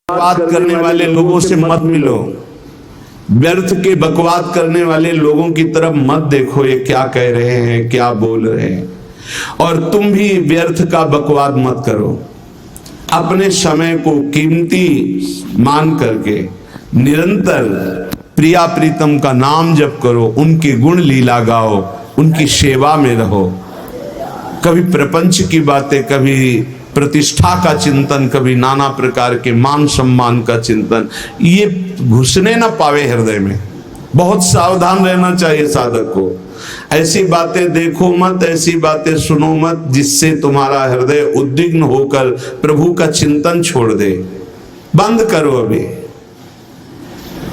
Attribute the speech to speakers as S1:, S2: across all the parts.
S1: बकवाद करने वाले लोगों से मत मिलो, व्यर्थ के बकवाद करने वाले लोगों की तरफ मत देखो, ये क्या कह रहे हैं, क्या बोल रहे हैं। और तुम भी व्यर्थ का बकवाद मत करो। अपने समय को कीमती मान करके निरंतर प्रिया प्रीतम का नाम जप करो, उनके गुण लीला गाओ, उनकी सेवा में रहो। कभी प्रपंच की बातें, कभी प्रतिष्ठा का चिंतन, कभी नाना प्रकार के मान सम्मान का चिंतन, ये घुसने ना पावे हृदय में। बहुत सावधान रहना चाहिए साधक को। ऐसी बातें देखो मत, ऐसी बातें सुनो मत जिससे तुम्हारा हृदय उद्विग्न होकर प्रभु का चिंतन छोड़ दे। बंद करो अभी।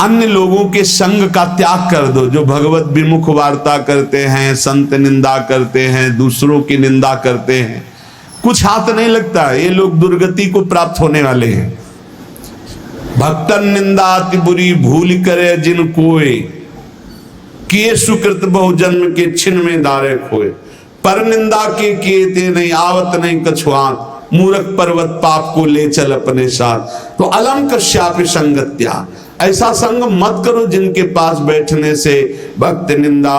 S1: अन्य लोगों के संग का त्याग कर दो, जो भगवत विमुख वार्ता करते हैं, संत निंदा करते हैं, दूसरों की निंदा करते हैं। कुछ हाथ नहीं लगता, ये लोग दुर्गति को प्राप्त होने वाले हैं। भक्तन निंदा अति बुरी भूल करे जिन कोय, किए सुकृत बहु जन्म के छिन में दारे खोए। पर निंदा के किए ते नहीं आवत नहीं कछुआत, मूर्ख पर्वत पाप को ले चल अपने साथ। तो अलम कश्यापि संगत्या, ऐसा संग मत करो जिनके पास बैठने से भक्त निंदा,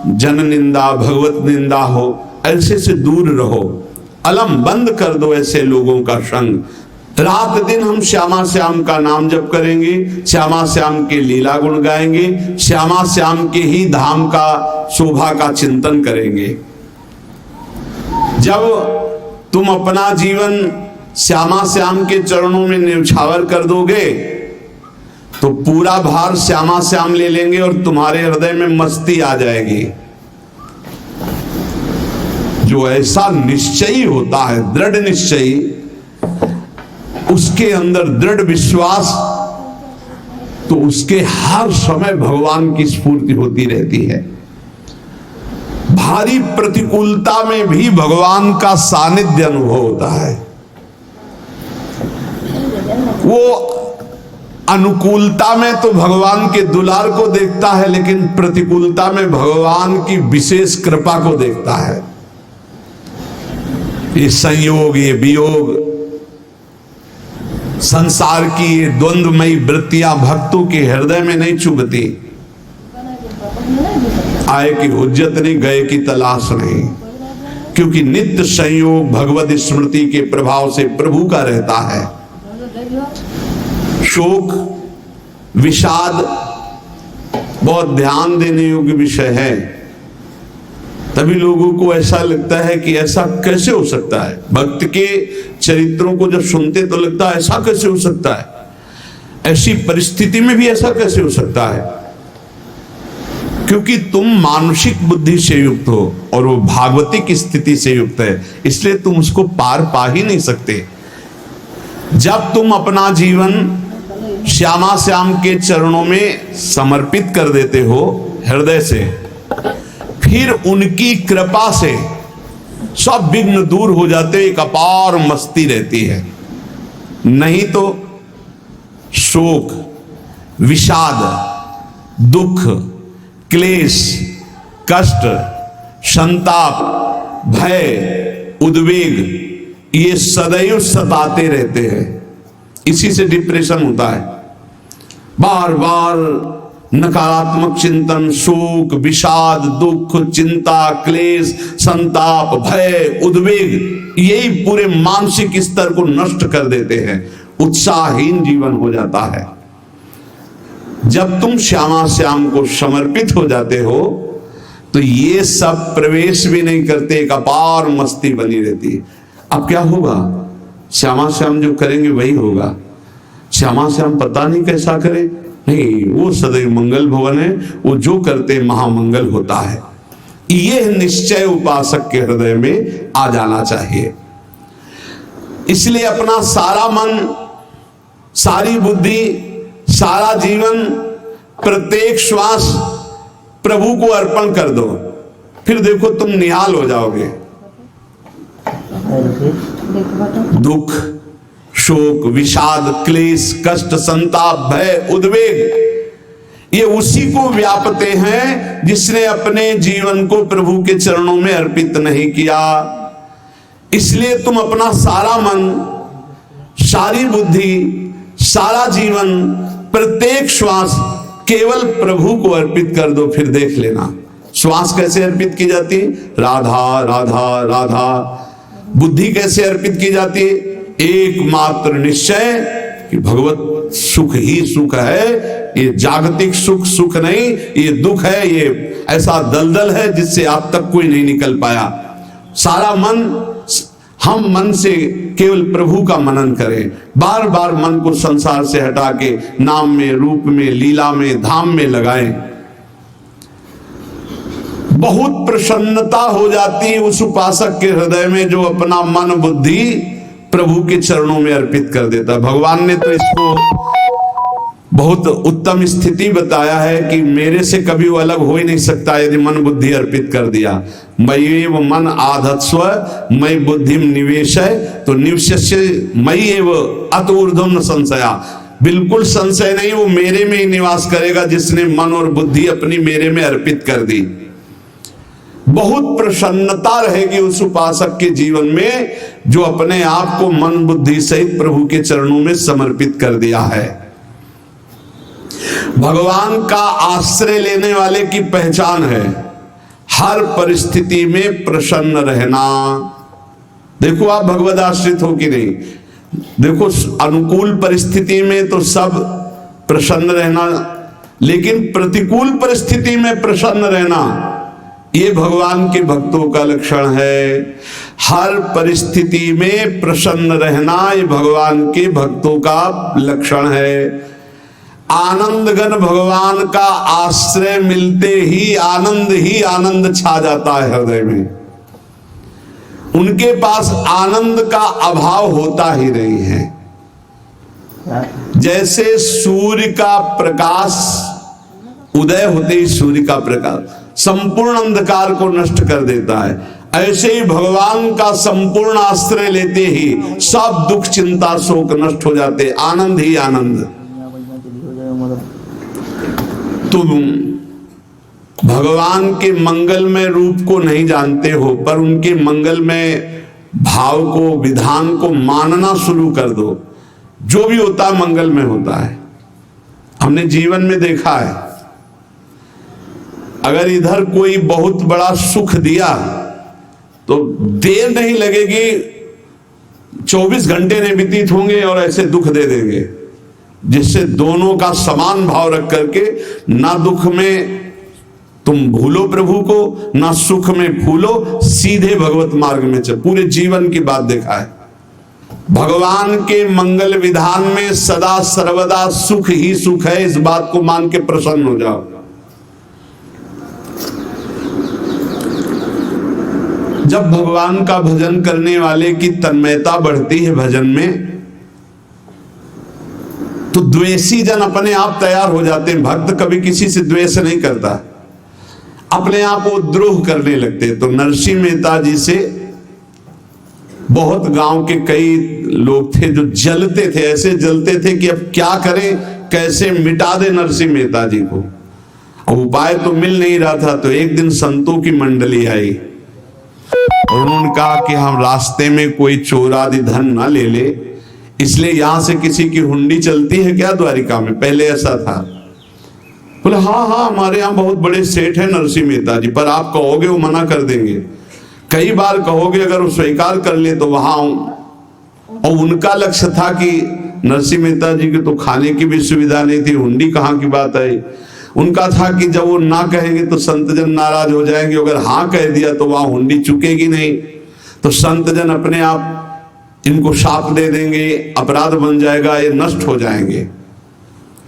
S1: जन निंदा, भगवत निंदा हो। ऐसे से दूर रहो। अलम बंद कर दो ऐसे लोगों का संग। रात दिन हम श्यामा श्याम का नाम जप करेंगे, श्यामा श्याम के लीला गुण गाएंगे, श्यामा श्याम के ही धाम का शोभा का चिंतन करेंगे। जब तुम अपना जीवन श्यामा श्याम के चरणों में न्यौछावर कर दोगे तो पूरा भार श्यामा श्याम ले लेंगे और तुम्हारे हृदय में मस्ती आ जाएगी। जो ऐसा निश्चयी होता है, दृढ़ निश्चयी, उसके अंदर दृढ़ विश्वास, तो उसके हर समय भगवान की स्फूर्ति होती रहती है। भारी प्रतिकूलता में भी भगवान का सानिध्य अनुभव होता है। वो अनुकूलता में तो भगवान के दुलार को देखता है, लेकिन प्रतिकूलता में भगवान की विशेष कृपा को देखता है। ये संयोग, ये वियोग, संसार की ये द्वंद्वमयी वृत्तियां भक्तों के हृदय में नहीं चुभती। आए की हुज्जत नहीं, गए की तलाश नहीं, क्योंकि नित्य संयोग भगवत स्मृति के प्रभाव से प्रभु का रहता है। शोक, विषाद बहुत ध्यान देने योग्य विषय है। तभी लोगों को ऐसा लगता है कि ऐसा कैसे हो सकता है। भक्त के चरित्रों को जब सुनते तो लगता है ऐसा कैसे हो सकता है, ऐसी परिस्थिति में भी ऐसा कैसे हो सकता है। क्योंकि तुम मानसिक बुद्धि से युक्त हो और वो भागवतिक स्थिति से युक्त है, इसलिए तुम उसको पार पा ही नहीं सकते। जब तुम अपना जीवन श्यामा श्याम के चरणों में समर्पित कर देते हो हृदय से, फिर उनकी कृपा से सब विघ्न दूर हो जाते, एक अपार मस्ती रहती है। नहीं तो शोक, विषाद, दुख, क्लेश, कष्ट, संताप, भय, उद्वेग, ये सदैव सताते रहते हैं। इसी से डिप्रेशन होता है। बार बार नकारात्मक चिंतन, शोक, विषाद, दुख, चिंता, क्लेश, संताप, भय, उद्वेग, यही पूरे मानसिक स्तर को नष्ट कर देते हैं। उत्साहहीन जीवन हो जाता है। जब तुम श्यामा श्याम को समर्पित हो जाते हो तो ये सब प्रवेश भी नहीं करते, एक अपार मस्ती बनी रहती है। अब क्या होगा? श्यामा श्याम जो करेंगे वही होगा। श्यामा श्याम पता नहीं कैसा करे, नहीं, वो सदैव मंगल भवन है, वो जो करते महामंगल होता है। यह निश्चय उपासक के हृदय में आ जाना चाहिए। इसलिए अपना सारा मन, सारी बुद्धि, सारा जीवन, प्रत्येक श्वास प्रभु को अर्पण कर दो। फिर देखो तुम निहाल हो जाओगे। दुख, शोक, विषाद, क्लेश, कष्ट, संताप, भय, उद्वेग, ये उसी को व्यापते हैं जिसने अपने जीवन को प्रभु के चरणों में अर्पित नहीं किया। इसलिए तुम अपना सारा मन, सारी बुद्धि, सारा जीवन, प्रत्येक श्वास केवल प्रभु को अर्पित कर दो, फिर देख लेना श्वास कैसे अर्पित की जाती है, राधा राधा राधा। बुद्धि कैसे अर्पित की जाती है, एकमात्र निश्चय कि भगवत सुख ही सुख है, ये जागतिक सुख सुख नहीं, ये दुख है, ये ऐसा दलदल है जिससे आज तक कोई नहीं निकल पाया। सारा मन, हम मन से केवल प्रभु का मनन करें, बार बार मन को संसार से हटा के नाम में, रूप में, लीला में, धाम में लगाएं। बहुत प्रसन्नता हो जाती है उस उपासक के हृदय में जो अपना मन बुद्धि प्रभु के चरणों में अर्पित कर देता है। भगवान ने तो इसको बहुत उत्तम स्थिति बताया है कि मेरे से कभी वो अलग हो ही नहीं सकता यदि मन बुद्धि अर्पित कर दिया। मयि एव मन आधत्स्व मयि बुद्धिम निवेशय, तो निवश्य मयि एव अत ऊर्ध्वं न संशया, बिल्कुल संशय नहीं, वो मेरे में ही निवास करेगा जिसने मन और बुद्धि अपनी मेरे में अर्पित कर दी। बहुत प्रसन्नता रहेगी उस उपासक के जीवन में जो अपने आप को मन बुद्धि सहित प्रभु के चरणों में समर्पित कर दिया है। भगवान का आश्रय लेने वाले की पहचान है हर परिस्थिति में प्रसन्न रहना। देखो आप भगवद आश्रित हो कि नहीं, देखो अनुकूल परिस्थिति में तो सब प्रसन्न रहना, लेकिन प्रतिकूल परिस्थिति में प्रसन्न रहना ये भगवान के भक्तों का लक्षण है। हर परिस्थिति में प्रसन्न रहना ये भगवान के भक्तों का लक्षण है। आनंदगन भगवान का आश्रय मिलते ही आनंद छा जाता है हृदय में। उनके पास आनंद का अभाव होता ही नहीं है। जैसे सूर्य का प्रकाश उदय होते ही सूर्य का प्रकाश संपूर्ण अंधकार को नष्ट कर देता है, ऐसे ही भगवान का संपूर्ण आश्रय लेते ही सब दुख चिंता शोक नष्ट हो जाते, आनंद ही आनंद। तुम भगवान के मंगलमय रूप को नहीं जानते हो, पर उनके मंगलमय भाव को, विधान को मानना शुरू कर दो। जो भी होता है मंगलमय होता है। हमने जीवन में देखा है, अगर इधर कोई बहुत बड़ा सुख दिया तो देर नहीं लगेगी, 24 घंटे नहीं व्यतीत होंगे और ऐसे दुख दे देंगे, जिससे दोनों का समान भाव रख करके ना दुख में तुम भूलो प्रभु को, ना सुख में फूलो, सीधे भगवत मार्ग में चल। पूरे जीवन की बात देखा है, भगवान के मंगल विधान में सदा सर्वदा सुख ही सुख है, इस बात को मान के प्रसन्न हो जाओ। जब भगवान का भजन करने वाले की तन्मयता बढ़ती है भजन में, तो द्वेषी जन अपने आप तैयार हो जाते हैं। भक्त कभी किसी से द्वेष नहीं करता, अपने आप वो द्रोह करने लगते। तो नरसिंह मेहता जी से बहुत गांव के कई लोग थे जो जलते थे, ऐसे जलते थे कि अब क्या करें, कैसे मिटा दे नरसिंह मेहता जी को। और उपाय तो मिल नहीं रहा था। तो एक दिन संतों की मंडली आई और उन्होंने कहा कि हम रास्ते में कोई चोर आदि धन ना ले ले, इसलिए यहां से किसी की हुंडी चलती है क्या द्वारिका में? पहले ऐसा था। बोले हाँ हाँ, हमारे यहाँ बहुत बड़े सेठ है नरसिंह मेहता जी, पर आप कहोगे वो मना कर देंगे। कई बार कहोगे, अगर वो स्वीकार कर ले तो वहां आऊं। और उनका लक्ष्य था कि नरसिंह मेहता जी की तो खाने की भी सुविधा नहीं थी, हुंडी कहाँ की बात आई। उनका था कि जब वो ना कहेंगे तो संतजन नाराज हो जाएंगे, अगर हाँ कह दिया तो वहां हुंडी चुकेगी नहीं, तो संतजन अपने आप इनको शाप दे देंगे, अपराध बन जाएगा, ये नष्ट हो जाएंगे।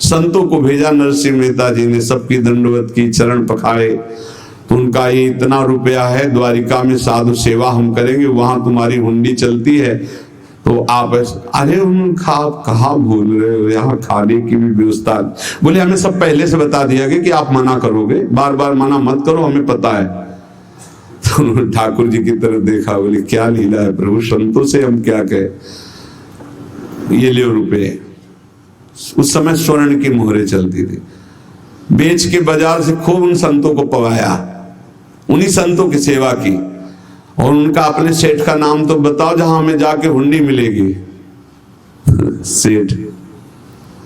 S1: संतों को भेजा नरसिंह मेहता जी ने, सबकी दंडवत की, चरण पखाए। तो उनका ये इतना रुपया है, द्वारिका में साधु सेवा हम करेंगे, वहां तुम्हारी हुंडी चलती है, तो आप अरे उनका आप कहाँ भूल रहे हो, यहाँ खाने की भी व्यवस्था। बोले हमें सब पहले से बता दिया गया कि आप मना करोगे, बार बार मना मत करो, हमें पता है। तो उन्होंने ठाकुर जी की तरफ देखा, बोले क्या लीला है प्रभु, संतों से हम क्या कहे, ये ले रुपये। उस समय स्वर्ण की मोहरें चलती थी, बेच के बाजार से खूब उन संतों को पवाया, उन्हीं संतों की सेवा की। और उनका अपने सेठ का नाम तो बताओ जहां हमें जाके हुंडी मिलेगी। सेठ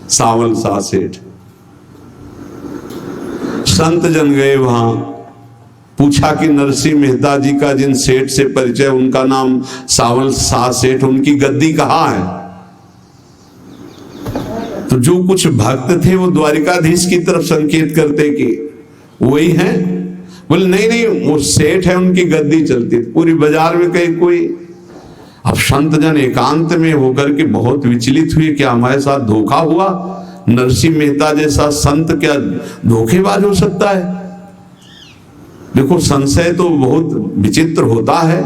S1: सावल शाह सेठ। संत जन गए वहां, पूछा कि नरसिंह मेहता जी का जिन सेठ से परिचय, उनका नाम सावल शाह सेठ, उनकी गद्दी कहाँ है? तो जो कुछ भक्त थे वो द्वारिकाधीश की तरफ संकेत करते कि वही है। बोले नहीं नहीं, वो सेठ है, उनकी गद्दी चलती। पूरी बाजार में कहीं कोई। अब संत जन एकांत में होकर के बहुत विचलित हुए, क्या हमारे साथ धोखा हुआ? नरसिंह मेहता जैसा संत क्या धोखेबाज हो सकता है? देखो, संशय तो बहुत विचित्र होता है,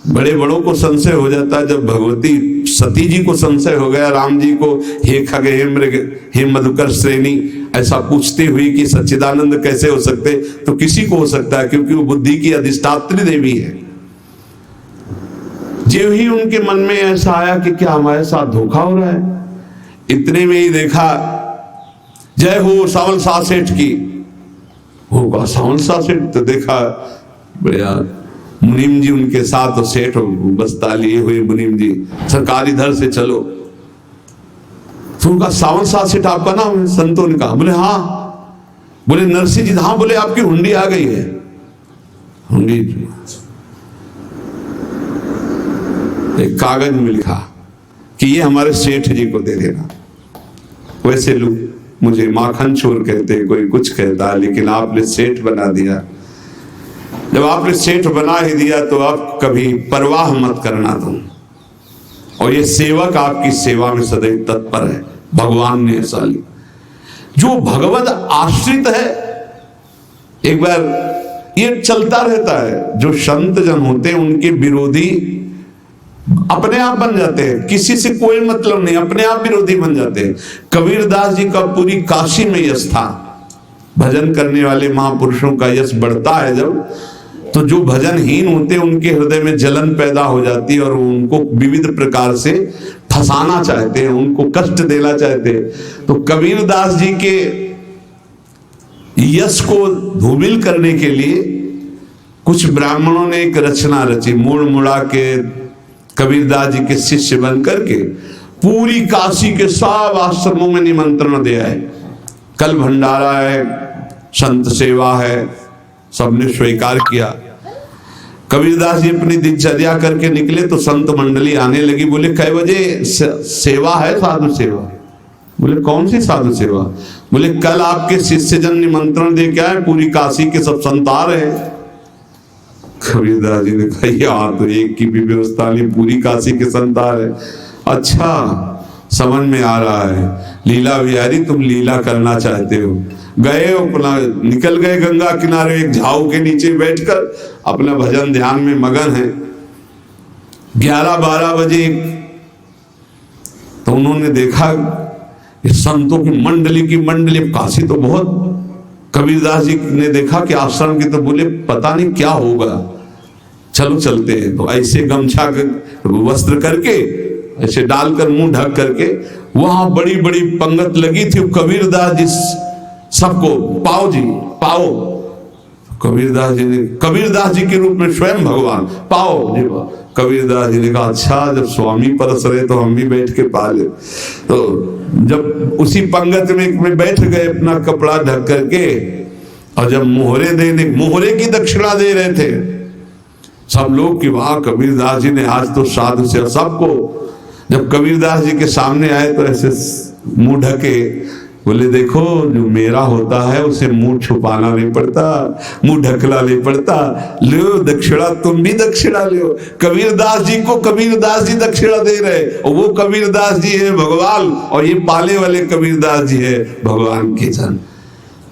S1: बड़े बड़ों को संशय हो जाता है। जब भगवती सती जी को संशय हो गया, राम जी को, हे खग हे मृग हे मधुकर श्रेणी, ऐसा पूछते हुए कि सच्चिदानंद कैसे हो सकते, तो किसी को हो सकता है, क्योंकि वो बुद्धि की अधिष्ठात्री देवी है। जो ही उनके मन में ऐसा आया कि क्या हमारे साथ धोखा हो रहा है, इतने में ही देखा जय हो सावल शाह सेठ की। होगा सावल शाह सेठ, तो देखा बढ़िया मुनीम जी उनके साथ, सेठ बस्ता लिए हुए मुनीम जी, सरकार इधर से चलो। तो उनका सावल शाह सेठ आपका नाम है? संतों ने कहा। बोले हाँ। बोले नरसिंह जी? हाँ। बोले आपकी हुंडी आ गई है। हुंडी एक कागज में लिखा कि ये हमारे सेठ जी को दे देना। वैसे लोग मुझे माखन चोर कहते, कोई कुछ कहता, लेकिन आपने सेठ बना दिया। जब आपने सेठ बना ही दिया तो आप कभी परवाह मत करना तुम। और ये सेवक आपकी सेवा में सदैव तत्पर है। भगवान ने ऐसा लिया। जो भगवत आश्रित है, एक बार ये चलता रहता है, जो संत जन होते हैं उनके विरोधी अपने आप बन जाते हैं, किसी से कोई मतलब नहीं, अपने आप विरोधी बन जाते हैं। कबीरदास जी का पूरी काशी में यश था। भजन करने वाले महापुरुषों का यश बढ़ता है जब, तो जो भजनहीन होते हैं उनके हृदय में जलन पैदा हो जाती है और उनको विविध प्रकार से फंसाना चाहते हैं, उनको कष्ट देना चाहते हैं। तो कबीरदास जी के यश को धूमिल करने के लिए कुछ ब्राह्मणों ने एक रचना रची, मुड़ मुड़ा के कबीरदास जी के शिष्य बन करके पूरी काशी के सब आश्रमों में निमंत्रण दिया है। कल भंडारा है, संत सेवा है, सबने स्वीकार किया। कबीरदास जी अपनी दिनचर्या करके निकले तो संत मंडली आने लगी। बोले कै बजे सेवा है? साधु सेवा। बोले कौन सी साधु सेवा? बोले कल आपके शिष्य जन निमंत्रण दे के आए, पूरी काशी के सब संत आ रहे हैं। कबीरदास जी ने कहा यार, तो एक की भी व्यवस्था नहीं, पूरी काशी के संत आ रहे। अच्छा, समझ में आ रहा है, लीला बिहारी तुम लीला करना चाहते हो। गए अपना, निकल गए गंगा किनारे, एक झाऊ के नीचे बैठकर अपना भजन ध्यान में मगन है। 11-12 बजे तो उन्होंने देखा संतों की मंडली, काशी तो बहुत। कबीरदास जी ने देखा कि आश्रम की, तो बोले पता नहीं क्या होगा, चलो चलते हैं। तो ऐसे गमछा वस्त्र करके ऐसे डालकर मुंह ढक करके, वहां बड़ी बड़ी पंगत लगी थी। कबीरदास जी सबको पाओ जी पाओ। कबीरदास जी के रूप में स्वयं भगवान पाओ जी। कबीरदास जी ने कहा अच्छा, जब स्वामी परस रहे तो हम भी बैठ के पा ले। तो जब उसी पंगत में बैठ गए अपना कपड़ा ढक करके, और जब मोहरे की दक्षिणा दे रहे थे सब लोग कि वाह कबीरदास जी ने आज तो साधु से। सबको जब कबीरदास जी के सामने आए तो ऐसे मुंह ढके, बोले देखो जो मेरा होता है उसे मुंह छुपाना नहीं पड़ता, मुंह ढकना नहीं पड़ता। लो दक्षिणा, तुम भी दक्षिणा लो। कबीरदास जी को कबीरदास जी दक्षिणा दे रहे, और वो कबीरदास जी है भगवान, और ये पाले वाले कबीरदास जी है भगवान के जन।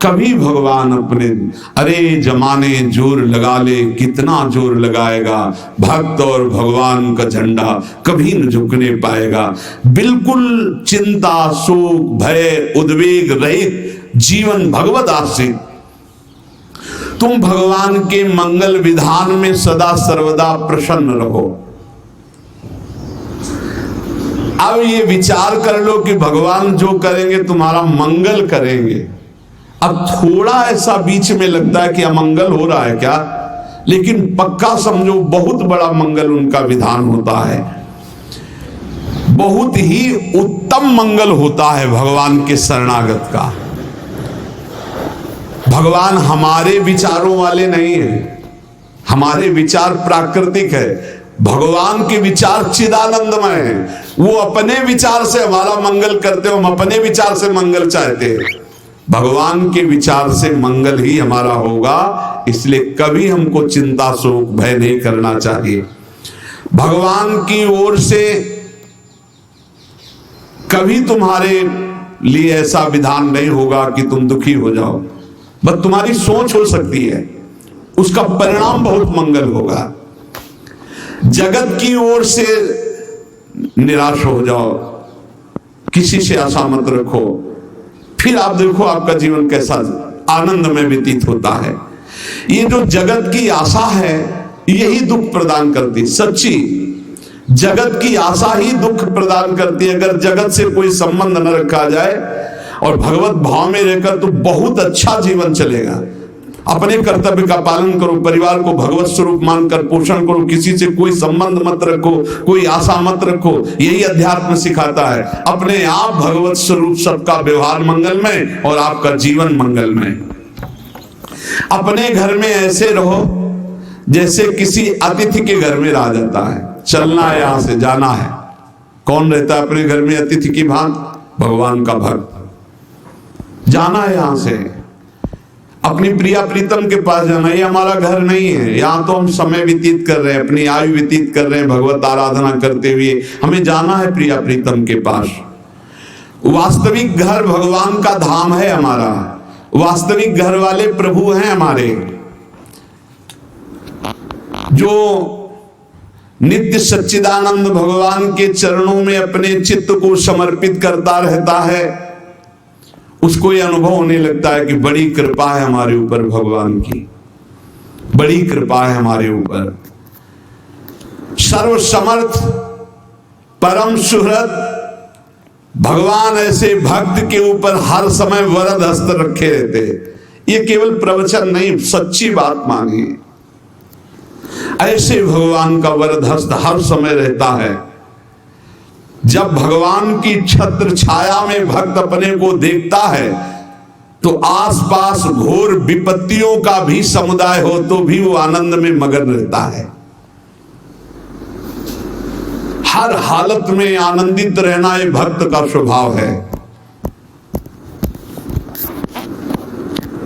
S1: कभी भगवान अपने, अरे जमाने जोर लगा ले, कितना जोर लगाएगा, भक्त और भगवान का झंडा कभी न झुकने पाएगा। बिल्कुल चिंता, शोक, भय, उद्वेग रहित जीवन भगवत आश्रित। तुम भगवान के मंगल विधान में सदा सर्वदा प्रसन्न रहो। अब ये विचार कर लो कि भगवान जो करेंगे तुम्हारा मंगल करेंगे। अब थोड़ा ऐसा बीच में लगता है कि अमंगल हो रहा है क्या, लेकिन पक्का समझो बहुत बड़ा मंगल उनका विधान होता है। बहुत ही उत्तम मंगल होता है भगवान के शरणागत का। भगवान हमारे विचारों वाले नहीं है, हमारे विचार प्राकृतिक है, भगवान के विचार चिदानंदमय है। वो अपने विचार से हमारा मंगल करते हो, हम अपने विचार से मंगल चाहते हैं। भगवान के विचार से मंगल ही हमारा होगा, इसलिए कभी हमको चिंता शोक भय नहीं करना चाहिए। भगवान की ओर से कभी तुम्हारे लिए ऐसा विधान नहीं होगा कि तुम दुखी हो जाओ, बस तुम्हारी सोच हो सकती है, उसका परिणाम बहुत मंगल होगा। जगत की ओर से निराश हो जाओ, किसी से आशा मत रखो, फिर आप देखो आपका जीवन कैसा आनंद में व्यतीत होता है। ये जो जगत की आशा है यही दुख प्रदान करती, सच्ची जगत की आशा ही दुख प्रदान करती है। अगर जगत से कोई संबंध न रखा जाए और भगवत भाव में रहकर तो बहुत अच्छा जीवन चलेगा। अपने कर्तव्य का पालन करो, परिवार को भगवत स्वरूप मानकर पोषण करो, किसी से कोई संबंध मत रखो, कोई आशा मत रखो, यही अध्यात्म सिखाता है। अपने आप भगवत स्वरूप, सबका व्यवहार मंगलमय और आपका जीवन मंगलमय। अपने घर में ऐसे रहो जैसे किसी अतिथि के घर में रह जाता है। चलना है, यहां से जाना है। कौन रहता है अपने घर में अतिथि की भांति? भगवान का भक्त। जाना है यहां से, अपनी प्रिया प्रीतम के पास जाना। ये हमारा घर नहीं है, यहाँ तो हम समय व्यतीत कर रहे हैं, अपनी आयु व्यतीत कर रहे हैं भगवत आराधना करते हुए। हमें जाना है प्रिया प्रीतम के पास। वास्तविक घर भगवान का धाम है हमारा, वास्तविक घर वाले प्रभु हैं हमारे। जो नित्य सच्चिदानंद भगवान के चरणों में अपने चित्त को समर्पित करता रहता है, उसको यह अनुभव होने लगता है कि बड़ी कृपा है हमारे ऊपर, भगवान की बड़ी कृपा है हमारे ऊपर। सर्वसमर्थ परम सुहृद भगवान ऐसे भक्त के ऊपर हर समय वरद हस्त रखे रहते हैं। ये केवल प्रवचन नहीं, सच्ची बात मानिए। ऐसे भगवान का वरद हस्त हर समय रहता है। जब भगवान की छत्र छाया में भक्त अपने को देखता है तो आसपास घोर विपत्तियों का भी समुदाय हो तो भी वो आनंद में मगन रहता है। हर हालत में आनंदित रहना ये भक्त का स्वभाव है।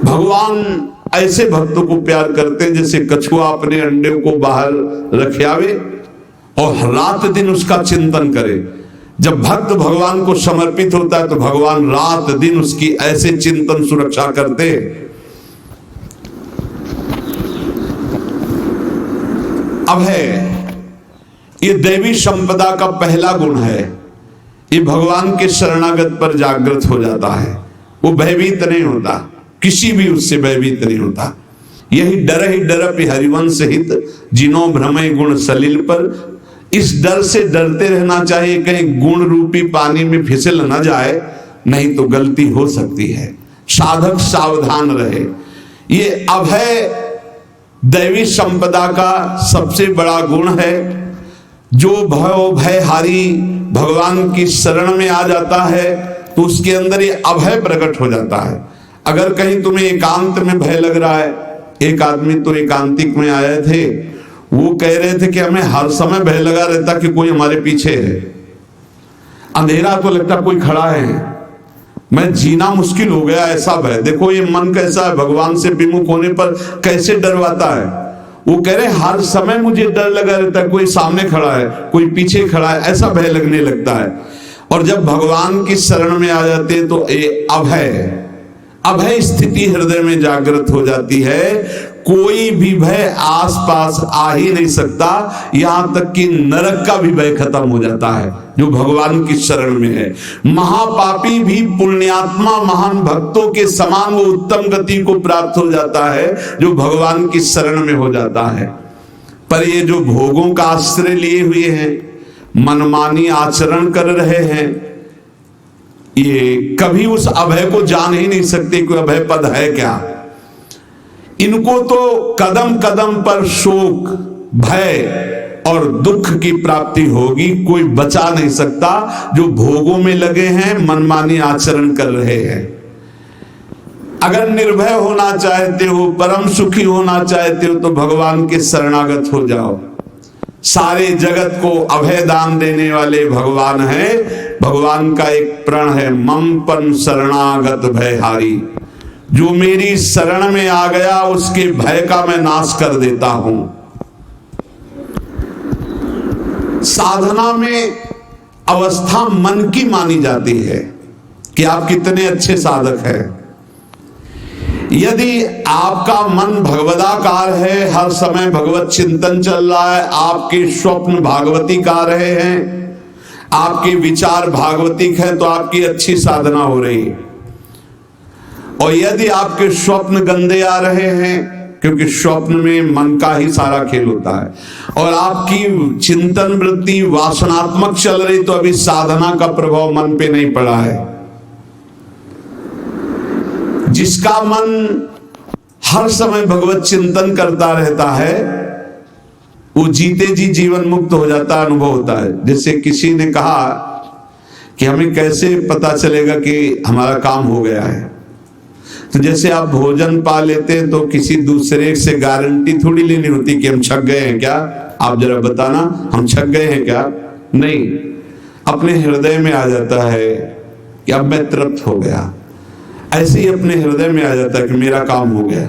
S1: भगवान ऐसे भक्तों को प्यार करते हैं जैसे कछुआ अपने अंडे को बाहर रख आवे और रात दिन उसका चिंतन करे। जब भक्त भगवान को समर्पित होता है तो भगवान रात दिन उसकी ऐसे चिंतन सुरक्षा करते। अब है ये दैवी संपदा का पहला गुण है, ये भगवान के शरणागत पर जागृत हो जाता है। वो भयभीत नहीं होता, किसी भी उससे भयभीत नहीं होता। यही डर ही डरप हरिवंश हित जिनो भ्रमय गुण सलिल पर। इस डर से डरते रहना चाहिए कहीं गुण रूपी पानी में फिसल न जाए, नहीं तो गलती हो सकती है। साधक सावधान रहे। ये अभय दैवी संपदा का सबसे बड़ा गुण है। जो भयहारी भगवान की शरण में आ जाता है तो उसके अंदर ये अभय प्रकट हो जाता है। अगर कहीं तुम्हें एकांत में भय लग रहा है, एक आदमी तो एकांतिक में आए थे, वो कह रहे थे कि हमें हर समय भय लगा रहता कि कोई हमारे पीछे है, अंधेरा तो लगता कोई खड़ा है, मैं जीना मुश्किल हो गया, ऐसा भय। देखो ये मन कैसा है, भगवान से विमुख होने पर कैसे डरवाता है। वो कह रहे हर समय मुझे डर लगा रहता है, कोई सामने खड़ा है, कोई पीछे खड़ा है, ऐसा भय लगने लगता है। और जब भगवान की शरण में आ जाते हैं तो ये अभय स्थिति हृदय में जागृत हो जाती है। कोई भी भय आसपास आ ही नहीं सकता, यहां तक कि नरक का भी भय खत्म हो जाता है जो भगवान की शरण में है। महापापी भी पुण्यात्मा महान भक्तों के समान वो उत्तम गति को प्राप्त हो जाता है जो भगवान की शरण में हो जाता है। पर ये जो भोगों का आश्रय लिए हुए हैं, मनमानी आचरण कर रहे हैं, ये कभी उस अभय को जान ही नहीं सकते कि अभय पद है क्या। इनको तो कदम कदम पर शोक, भय और दुख की प्राप्ति होगी। कोई बचा नहीं सकता जो भोगों में लगे हैं, मनमानी आचरण कर रहे हैं। अगर निर्भय होना चाहते हो, परम सुखी होना चाहते हो, तो भगवान के शरणागत हो जाओ। सारे जगत को अभय दान देने वाले भगवान है। भगवान का एक प्रण है, मम पन शरणागत भयहारी। जो मेरी शरण में आ गया उसके भय का मैं नाश कर देता हूं। साधना में अवस्था मन की मानी जाती है कि आप कितने अच्छे साधक हैं। यदि आपका मन भगवदाकार है, हर समय भगवत चिंतन चल रहा है, आपके स्वप्न भागवती का रहे हैं, आपके विचार भागवतिक हैं, तो आपकी अच्छी साधना हो रही है। और यदि आपके स्वप्न गंदे आ रहे हैं, क्योंकि स्वप्न में मन का ही सारा खेल होता है, और आपकी चिंतन वृत्ति वासनात्मक चल रही, तो अभी साधना का प्रभाव मन पे नहीं पड़ा है। जिसका मन हर समय भगवत चिंतन करता रहता है, वो जीते जी जीवन मुक्त हो जाता, अनुभव होता है। जैसे किसी ने कहा कि हमें कैसे पता चलेगा कि हमारा काम हो गया है, तो जैसे आप भोजन पा लेते हैं तो किसी दूसरे से गारंटी थोड़ी लेनी होती कि हम छक गए हैं क्या, आप जरा बताना हम छक गए हैं क्या। नहीं, अपने हृदय में आ जाता है कि अब मैं तृप्त हो गया। ऐसे ही अपने हृदय में आ जाता है कि मेरा काम हो गया,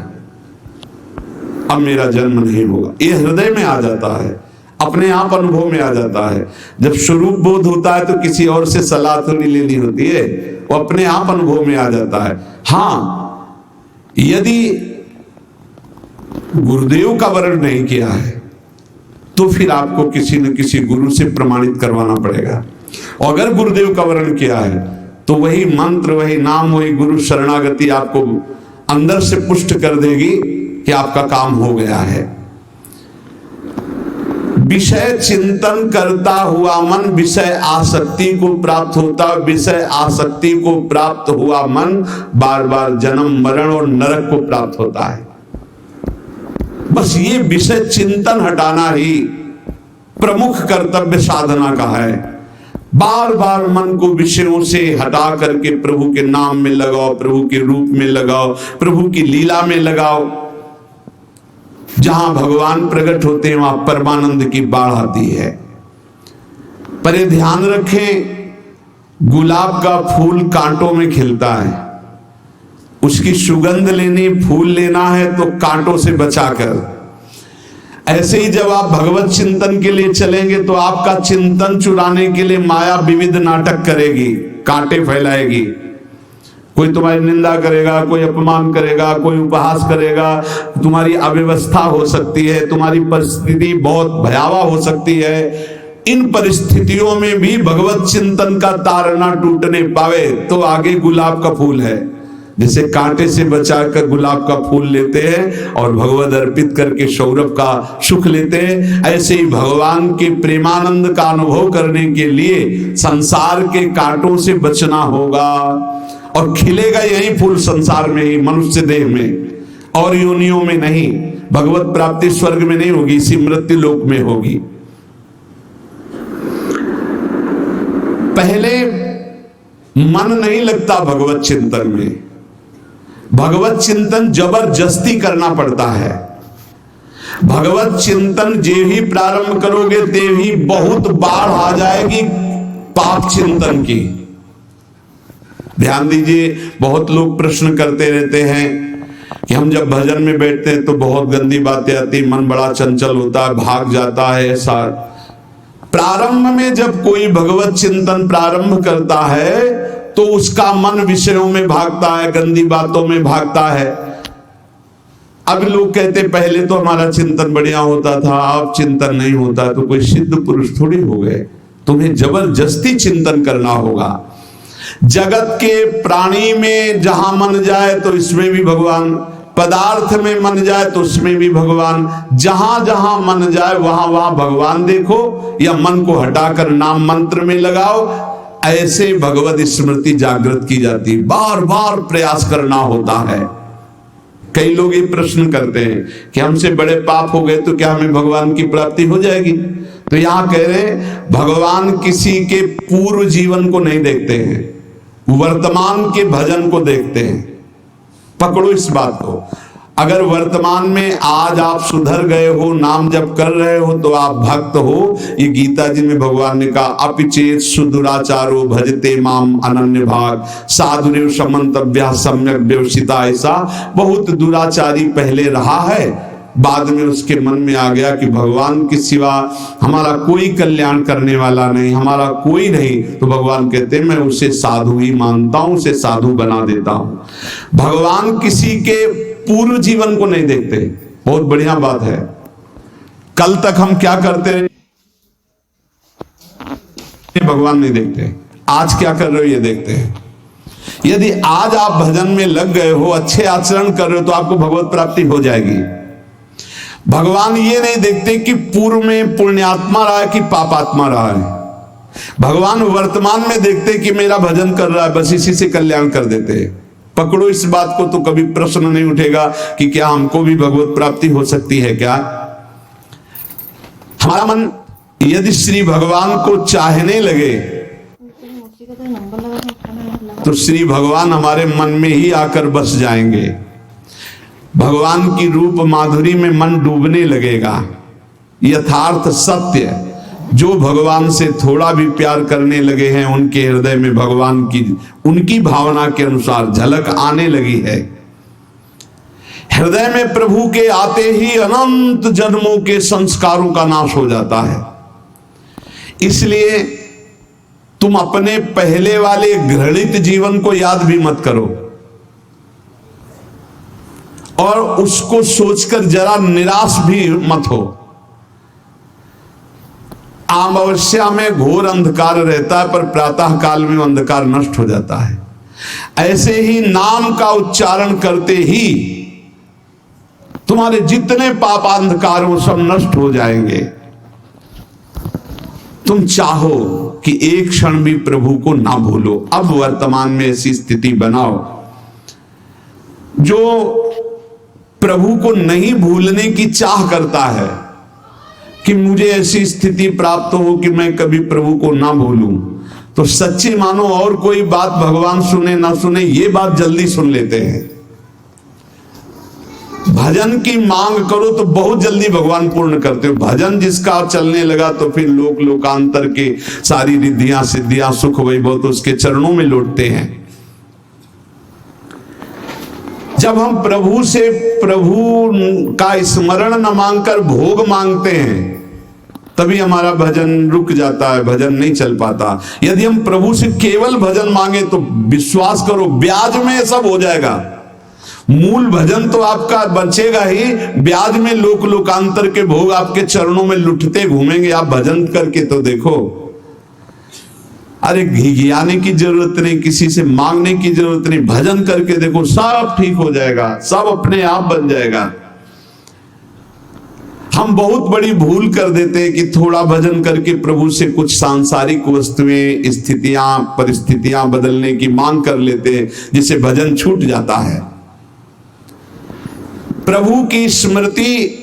S1: अब मेरा जन्म नहीं होगा। ये हृदय में आ जाता है, अपने आप अनुभव में आ जाता है। जब स्वरूप बोध होता है तो किसी और से सलाह थोड़ी लेनी होती है, वो अपने आप अनुभव में आ जाता है। हाँ, यदि गुरुदेव का वर्ण नहीं किया है तो फिर आपको किसी न किसी गुरु से प्रमाणित करवाना पड़ेगा। और अगर गुरुदेव का वर्ण किया है तो वही मंत्र, वही नाम, वही गुरु शरणागति आपको अंदर से पुष्ट कर देगी कि आपका काम हो गया है। विषय चिंतन करता हुआ मन विषय आसक्ति को प्राप्त होता, विषय आसक्ति को प्राप्त हुआ मन बार बार जन्म मरण और नरक को प्राप्त होता है। बस ये विषय चिंतन हटाना ही प्रमुख कर्तव्य साधना का है। बार बार मन को विषयों से हटा करके प्रभु के नाम में लगाओ, प्रभु के रूप में लगाओ, प्रभु की लीला में लगाओ। जहां भगवान प्रकट होते हैं वहां परमानंद की बाढ़ आती है। पर ये ध्यान रखें, गुलाब का फूल कांटों में खिलता है, उसकी सुगंध लेनी, फूल लेना है तो कांटों से बचाकर। ऐसे ही जब आप भगवत चिंतन के लिए चलेंगे तो आपका चिंतन चुराने के लिए माया विविध नाटक करेगी, कांटे फैलाएगी। कोई तुम्हारी निंदा करेगा, कोई अपमान करेगा, कोई उपहास करेगा, तुम्हारी अव्यवस्था हो सकती है, तुम्हारी परिस्थिति बहुत भयावह हो सकती है। इन परिस्थितियों में भी भगवत चिंतन का तार ना टूटने पावे तो आगे गुलाब का फूल है। जैसे कांटे से बचाकर गुलाब का फूल लेते हैं और भगवत अर्पित करके सौरभ का सुख लेते हैं, ऐसे ही भगवान के प्रेमानंद का अनुभव करने के लिए संसार के कांटों से बचना होगा। और खिलेगा यही फूल संसार में ही, मनुष्य देह में, और योनियों में नहीं। भगवत प्राप्ति स्वर्ग में नहीं होगी, इसी मृत्यु लोक में होगी। पहले मन नहीं लगता भगवत चिंतन में, भगवत चिंतन जबरदस्ती करना पड़ता है। भगवत चिंतन जे ही प्रारंभ करोगे ते ही बहुत बाढ़ आ जाएगी पाप चिंतन की। ध्यान दीजिए, बहुत लोग प्रश्न करते रहते हैं कि हम जब भजन में बैठते हैं तो बहुत गंदी बातें आती, मन बड़ा चंचल होता है, भाग जाता है। ऐसा प्रारंभ में जब कोई भगवत चिंतन प्रारंभ करता है तो उसका मन विषयों में भागता है, गंदी बातों में भागता है। अब लोग कहते पहले तो हमारा चिंतन बढ़िया होता था, अब चिंतन नहीं होता, तो कोई सिद्ध पुरुष थोड़ी हो गए। तुम्हें जबरदस्ती चिंतन करना होगा। जगत के प्राणी में जहां मन जाए तो इसमें भी भगवान, पदार्थ में मन जाए तो उसमें भी भगवान, जहां जहां मन जाए वहां वहां भगवान देखो, या मन को हटाकर नाम मंत्र में लगाओ। ऐसे भगवत स्मृति जागृत की जाती, बार बार प्रयास करना होता है। कई लोग ये प्रश्न करते हैं कि हमसे बड़े पाप हो गए तो क्या हमें भगवान की प्राप्ति हो जाएगी? तो यहां कह रहे हैं भगवान किसी के पूर्व जीवन को नहीं देखते हैं, वर्तमान के भजन को देखते हैं। पकड़ो इस बात को। अगर वर्तमान में आज आप सुधर गए हो, नाम जप कर रहे हो, तो आप भक्त हो। ये गीता जी में भगवान ने कहा, अपिचेत सुदुराचारो भजते माम अनन्य भाग साधुरेव समन्तव्या सम्यक व्यवसिता। ऐसा बहुत दुराचारी पहले रहा है, बाद में उसके मन में आ गया कि भगवान के सिवा हमारा कोई कल्याण करने वाला नहीं, हमारा कोई नहीं, तो भगवान कहते हैं मैं उसे साधु ही मानता हूं, उसे साधु बना देता हूं। भगवान किसी के पूर्व जीवन को नहीं देखते। बहुत बढ़िया बात है। कल तक हम क्या करते रहे भगवान नहीं देखते, आज क्या कर रहे हो ये देखते हैं। यदि आज आप भजन में लग गए हो, अच्छे आचरण कर रहे हो, तो आपको भगवत प्राप्ति हो जाएगी। भगवान ये नहीं देखते कि पूर्व में पुण्यात्मा रहा है कि पापात्मा रहा है। भगवान वर्तमान में देखते कि मेरा भजन कर रहा है, बस इसी से कल्याण कर देते हैं। पकड़ो इस बात को, तो कभी प्रश्न नहीं उठेगा कि क्या हमको भी भगवत प्राप्ति हो सकती है क्या। हमारा मन यदि श्री भगवान को चाहने लगे तो श्री भगवान हमारे मन में ही आकर बस जाएंगे। भगवान की रूप माधुरी में मन डूबने लगेगा। यथार्थ सत्य, जो भगवान से थोड़ा भी प्यार करने लगे हैं, उनके हृदय में भगवान की उनकी भावना के अनुसार झलक आने लगी है। हृदय में प्रभु के आते ही अनंत जन्मों के संस्कारों का नाश हो जाता है। इसलिए तुम अपने पहले वाले घृणित जीवन को याद भी मत करो और उसको सोचकर जरा निराश भी मत हो। अमावस्या में घोर अंधकार रहता है, पर प्रातः काल में अंधकार नष्ट हो जाता है। ऐसे ही नाम का उच्चारण करते ही तुम्हारे जितने पाप अंधकार वो सब नष्ट हो जाएंगे। तुम चाहो कि एक क्षण भी प्रभु को ना भूलो। अब वर्तमान में ऐसी स्थिति बनाओ। जो प्रभु को नहीं भूलने की चाह करता है कि मुझे ऐसी स्थिति प्राप्त हो कि मैं कभी प्रभु को ना भूलूं, तो सच्ची मानो और कोई बात भगवान सुने ना सुने, ये बात जल्दी सुन लेते हैं। भजन की मांग करो तो बहुत जल्दी भगवान पूर्ण करते हो। भजन जिसका चलने लगा तो फिर लोक लोकांतर के सारी रिद्धियां सिद्धियां सुख वैभव तो उसके चरणों में लौटते हैं। जब हम प्रभु से प्रभु का स्मरण न मांगकर भोग मांगते हैं, तभी हमारा भजन रुक जाता है, भजन नहीं चल पाता। यदि हम प्रभु से केवल भजन मांगे तो विश्वास करो ब्याज में सब हो जाएगा। मूल भजन तो आपका बचेगा ही, ब्याज में लोक लोकांतर के भोग आपके चरणों में लुटते घूमेंगे। आप भजन करके तो देखो, अरे घिघियाने की जरूरत नहीं, किसी से मांगने की जरूरत नहीं, भजन करके देखो सब ठीक हो जाएगा, सब अपने आप बन जाएगा। हम बहुत बड़ी भूल कर देते हैं कि थोड़ा भजन करके प्रभु से कुछ सांसारिक वस्तुएं, स्थितियां, परिस्थितियां बदलने की मांग कर लेते हैं, जिससे भजन छूट जाता है। प्रभु की स्मृति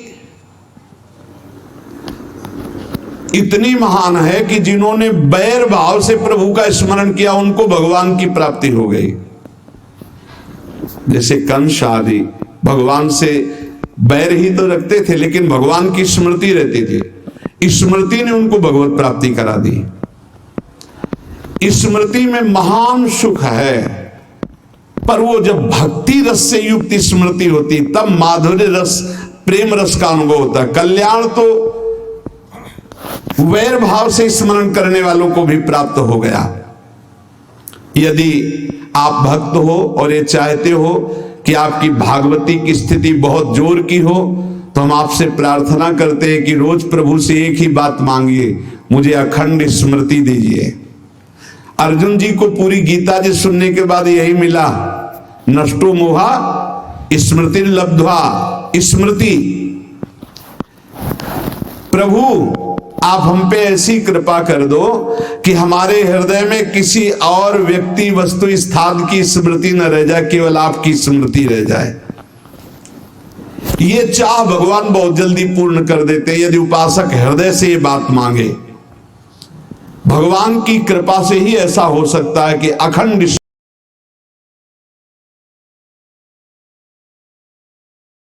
S1: इतनी महान है कि जिन्होंने बैर भाव से प्रभु का स्मरण किया उनको भगवान की प्राप्ति हो गई। जैसे कंस आदि भगवान से बैर ही तो रखते थे, लेकिन भगवान की स्मृति रहती थी। स्मृति ने उनको भगवत प्राप्ति करा दी। स्मृति में महान सुख है, पर वो जब भक्ति रस से युक्त स्मृति होती तब माधुर्य रस, प्रेम रस का अनुभव होता है। कल्याण तो वैर भाव से स्मरण करने वालों को भी प्राप्त हो गया। यदि आप भक्त हो और ये चाहते हो कि आपकी भागवती की स्थिति बहुत जोर की हो, तो हम आपसे प्रार्थना करते हैं कि रोज प्रभु से एक ही बात मांगिए, मुझे अखंड स्मृति दीजिए। अर्जुन जी को पूरी गीता जी सुनने के बाद यही मिला, नष्टो मोहा स्मृति लब्ध्वा। स्मृति, प्रभु आप हम पे ऐसी कृपा कर दो कि हमारे हृदय में किसी और व्यक्ति, वस्तु, स्थान की स्मृति न रह जाए, केवल आपकी स्मृति रह जाए। ये चाह भगवान बहुत जल्दी पूर्ण कर देते हैं यदि उपासक हृदय से ये बात मांगे। भगवान की कृपा से ही ऐसा हो सकता है कि अखंड